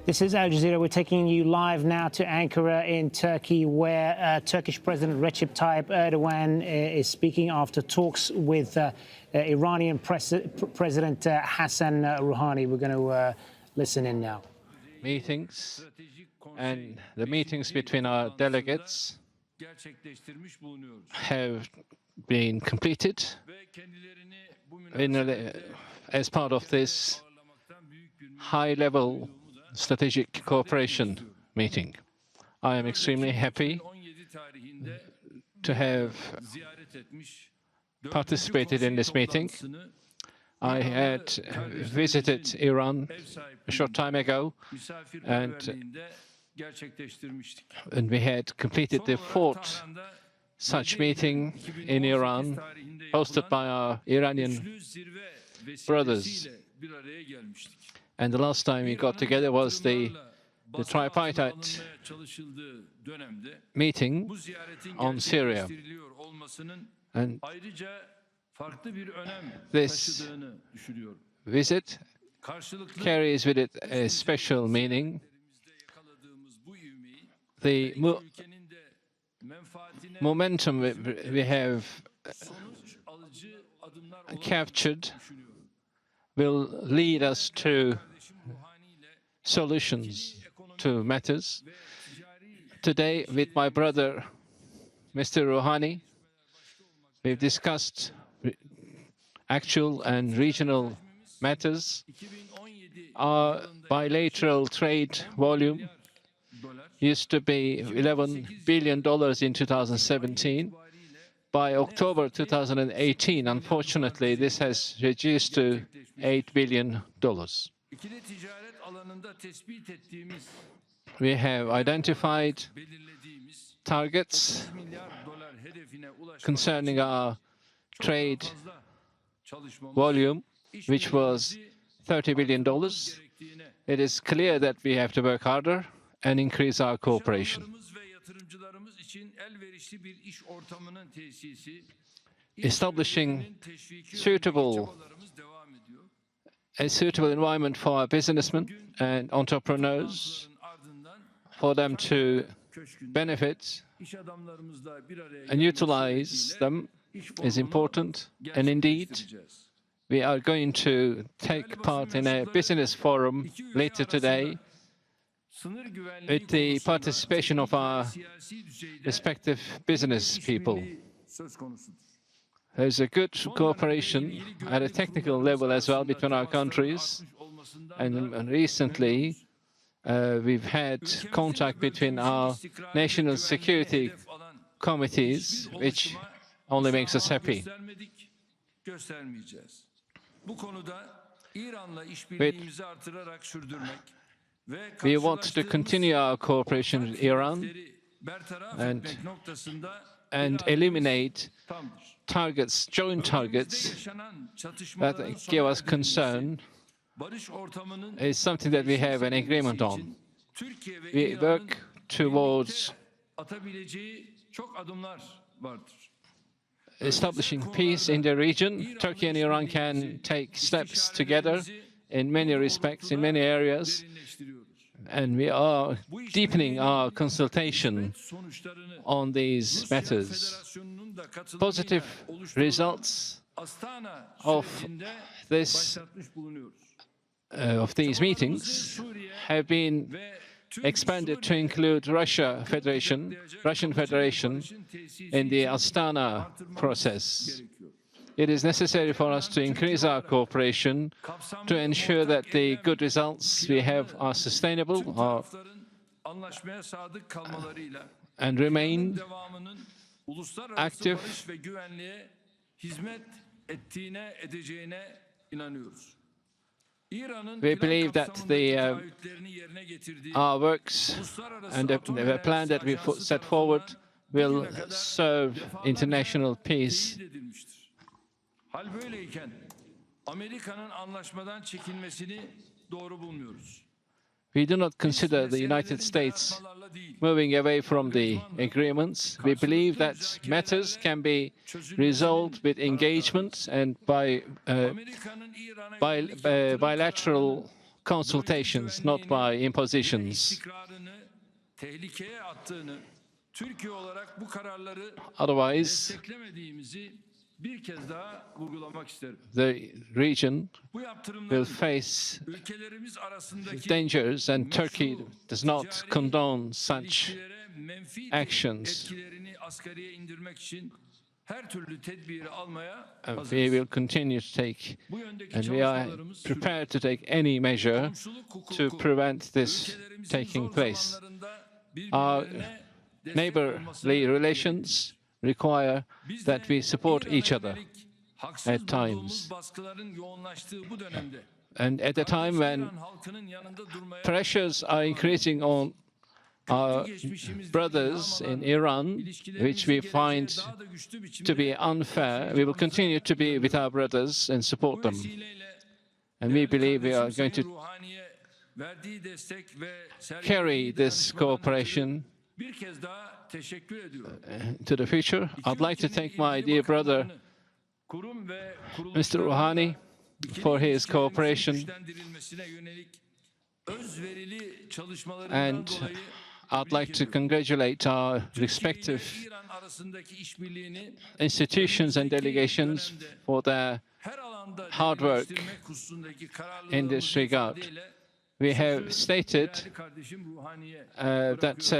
This is Al Jazeera. We're taking you live now to Ankara in Turkey, where Turkish President Recep Tayyip Erdogan is speaking after talks with Iranian President Hassan Rouhani. We're going to listen in now. Meetings and the meetings between our delegates have been completed as part of this high-level strategic cooperation meeting. I am extremely happy to have participated in this meeting. I had visited Iran a short time ago, and we had completed the fourth such meeting in Iran, hosted by our Iranian brothers. And the last time we got together was the tripartite meeting on Syria. And this visit carries with it a special meaning. The momentum we have captured will lead us to solutions to matters. Today, with my brother, Mr. Rouhani, we've discussed actual and regional matters. Our bilateral trade volume used to be $11 billion in 2017. By October 2018, unfortunately, this has reduced to $8 billion. We have identified targets concerning our trade volume, which was $30 billion. It is clear that we have to work harder and increase our cooperation. Establishing a suitable environment for our businessmen and entrepreneurs, for them to benefit and utilize them, is important. And indeed, we are going to take part in a business forum later today with the participation of our respective business people. There's a good cooperation at a technical level as well between our countries. And recently, we've had contact between our national security committees, which only makes us happy. We want to continue our cooperation with Iran and eliminate targets, joint targets that give us concern. Is something that we have an agreement on. We work towards establishing peace in the region. Turkey and Iran can take steps together in many respects, in many areas, and we are deepening our consultation on these matters. Positive results of these meetings have been expanded to include Russian Federation in the Astana process. It is necessary for us to increase our cooperation to ensure that the good results we have are sustainable and remain active. We believe that our works and the plan that we set forward will serve international peace. We do not consider the United States moving away from the agreements. We believe that matters can be resolved with engagement and by bilateral consultations, not by impositions. Otherwise, the region will face dangers, and Turkey does not condone such actions. We will continue to take, and we are prepared to take any measure to prevent this taking place. Our neighborly relations require that we support each other at times. And at a time when pressures are increasing on our brothers in Iran, which we find to be unfair, we will continue to be with our brothers and support them. And we believe we are going to carry this cooperation to the future. I'd like to thank my dear brother, Mr. Rouhani, for his cooperation, and I'd like to congratulate our respective institutions and delegations for their hard work in this regard. We have stated that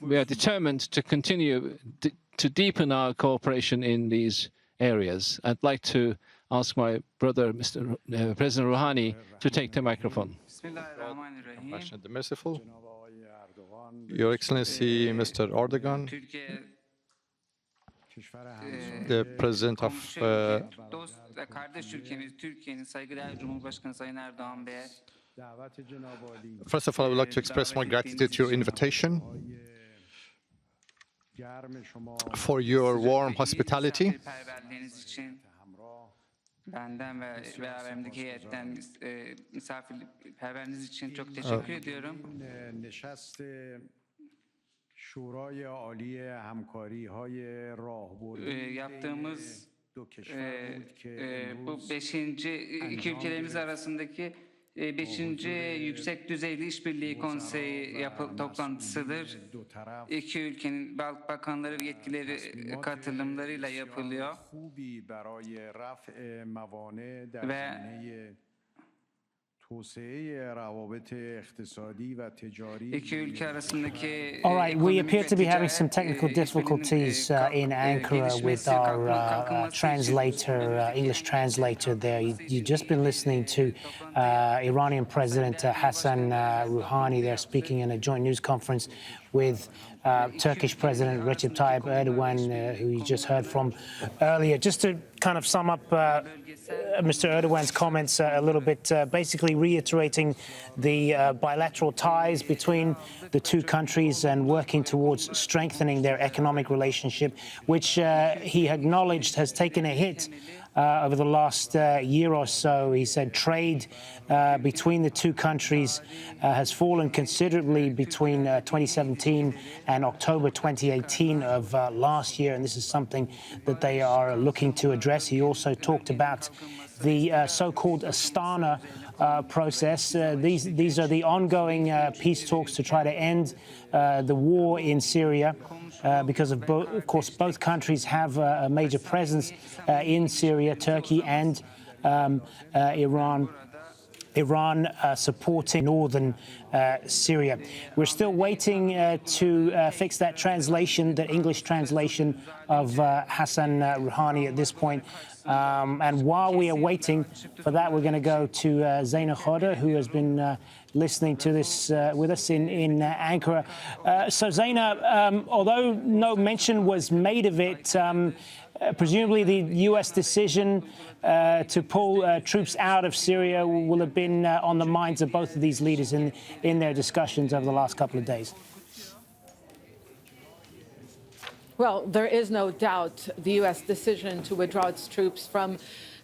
we are determined to continue to deepen our cooperation in these areas. I'd like to ask my brother, Mr. President Rouhani, to take the microphone. Compassionate, the merciful. Your Excellency, Mr. Erdogan, the President of First of all, I would like to express my gratitude to your invitation, for your warm hospitality. Benden ve beraberimdeki heyetten misafirperverliğiniz için çok teşekkür ediyorum. Yaptığımız bu iki ülkelerimiz arasındaki 5. Yüksek Düzeyli İşbirliği Konseyi toplantısıdır. İki ülkenin bakanları ve yetkilileri katılımlarıyla yapılıyor. Ve All right, we appear to be having some technical difficulties in Ankara with our translator, English translator there. You've just been listening to Iranian President Hassan Rouhani there speaking in a joint news conference with Turkish President Recep Tayyip Erdogan, who you just heard from earlier. Just to kind of sum up Mr. Erdogan's comments a little bit, basically reiterating the bilateral ties between the two countries and working towards strengthening their economic relationship, which he acknowledged has taken a hit over the last year or so. He said trade between the two countries has fallen considerably between 2017 and October 2018 of last year, and this is something that they are looking to address. He also talked about the so-called Astana process. These are the ongoing peace talks to try to end the war in Syria, because of course both countries have a major presence in Syria, Turkey and Iran supporting northern Syria. We're still waiting to fix that translation, the English translation of Hassan Rouhani at this point. And while we are waiting for that, we're going to go to Zeynep Khodr, who has been listening to this with us in Ankara. So Zeynep, although no mention was made of it, presumably the U.S. decision to pull troops out of Syria will have been on the minds of both of these leaders in their discussions over the last couple of days. Well, there is no doubt the U.S. decision to withdraw its troops from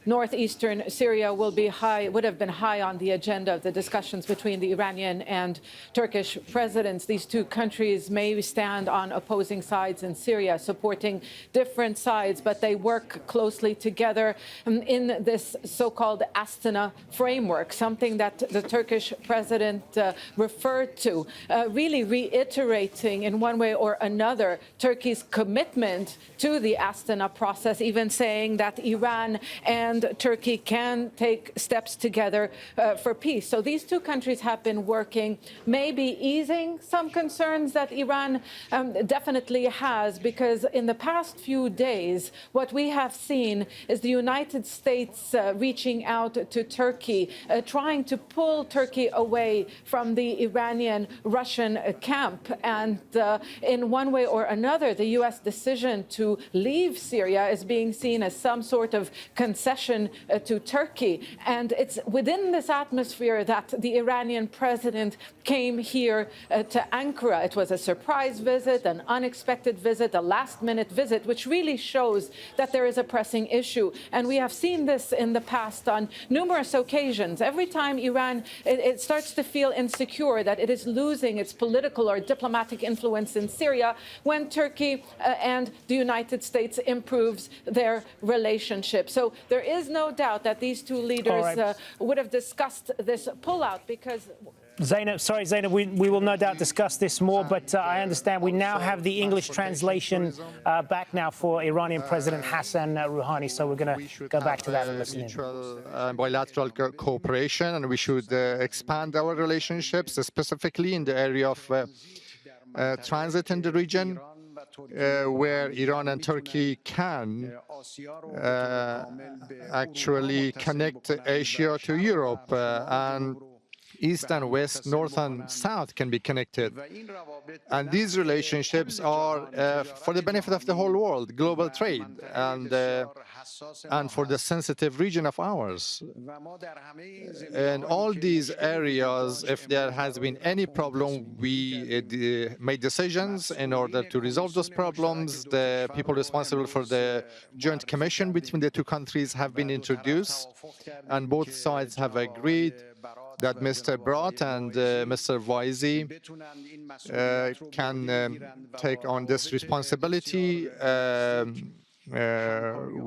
northeastern Syria would have been high on the agenda of the discussions between the Iranian and Turkish presidents. These two countries may stand on opposing sides in Syria, supporting different sides, but they work closely together in this so-called Astana framework, something that the Turkish president referred to, really reiterating in one way or another Turkey's commitment to the Astana process, even saying that Iran and Turkey can take steps together for peace. So these two countries have been working, maybe easing some concerns that Iran definitely has, because in the past few days, what we have seen is the United States reaching out to Turkey, trying to pull Turkey away from the Iranian-Russian camp. And in one way or another, the U.S. decision to leave Syria is being seen as some sort of concession to Turkey. And it's within this atmosphere that the Iranian president came here to Ankara. It was a surprise visit, an unexpected visit, a last-minute visit, which really shows that there is a pressing issue. And we have seen this in the past on numerous occasions. Every time Iran it starts to feel insecure that it is losing its political or diplomatic influence in Syria, when Turkey and the United States improves their relationship. So there is no doubt that these two leaders would have discussed this pullout, because Zainab, we will no doubt discuss this more, but I understand we now have the English translation back now for Iranian President Hassan Rouhani, so we're going to go back to that and listen in. Bilateral cooperation, and we should expand our relationships, specifically in the area of transit in the region, where Iran and Turkey can actually connect Asia to Europe, and East and West, North and South can be connected. And these relationships are for the benefit of the whole world, global trade, and for the sensitive region of ours. In all these areas, if there has been any problem, we made decisions in order to resolve those problems. The people responsible for the joint commission between the two countries have been introduced, and both sides have agreed that Mr. Brott and Mr. Voizi can take on this responsibility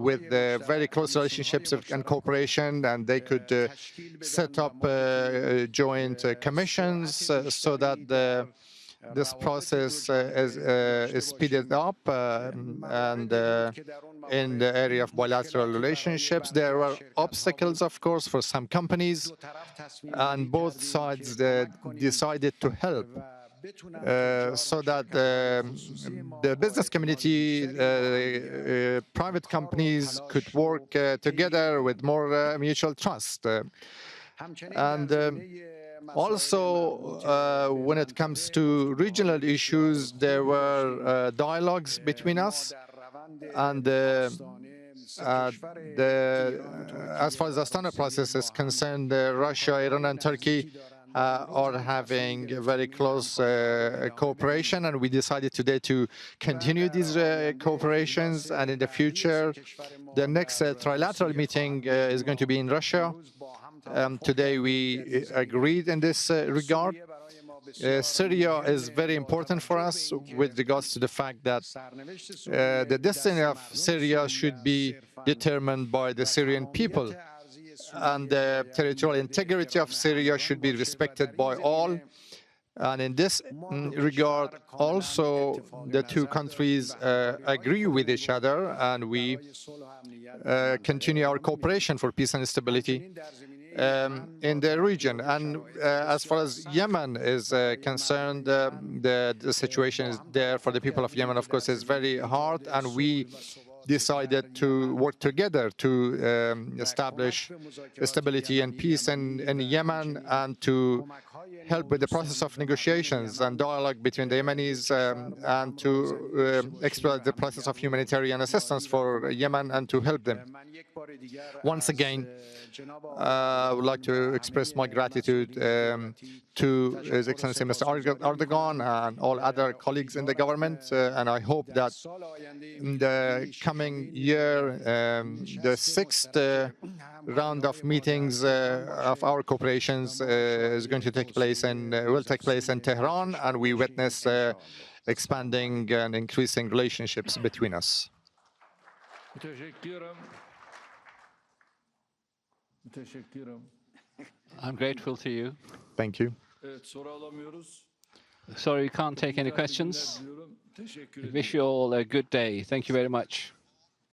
with very close relationships and cooperation, and they could set up joint commissions so that this process is speeded up, and in the area of bilateral relationships, there are obstacles, of course, for some companies, and both sides decided to help so that the business community, private companies could work together with more mutual trust. Also, when it comes to regional issues, there were dialogues between us, and as far as the Astana process is concerned, Russia, Iran, and Turkey are having very close cooperation, and we decided today to continue these cooperations, and in the future, the next trilateral meeting is going to be in Russia. Today we agreed in this regard. Syria is very important for us with regards to the fact that the destiny of Syria should be determined by the Syrian people, and the territorial integrity of Syria should be respected by all. And in this regard, also, the two countries agree with each other, and we continue our cooperation for peace and stability in the region. And as far as Yemen is concerned, the situation is there for the people of Yemen, of course, is very hard, and we decided to work together to establish stability and peace in Yemen, and to help with the process of negotiations and dialogue between the Yemenis, and to expedite the process of humanitarian assistance for Yemen and to help them. Once again, I would like to express my gratitude to His Excellency Mr. Erdogan and all other colleagues in the government, and I hope that in the coming coming year, the sixth round of meetings of our cooperations is going to take place and will take place in Tehran, and we witness expanding and increasing relationships between us. I'm grateful to you. Thank you. Sorry, we can't take any questions. Wish you all a good day. Thank you very much.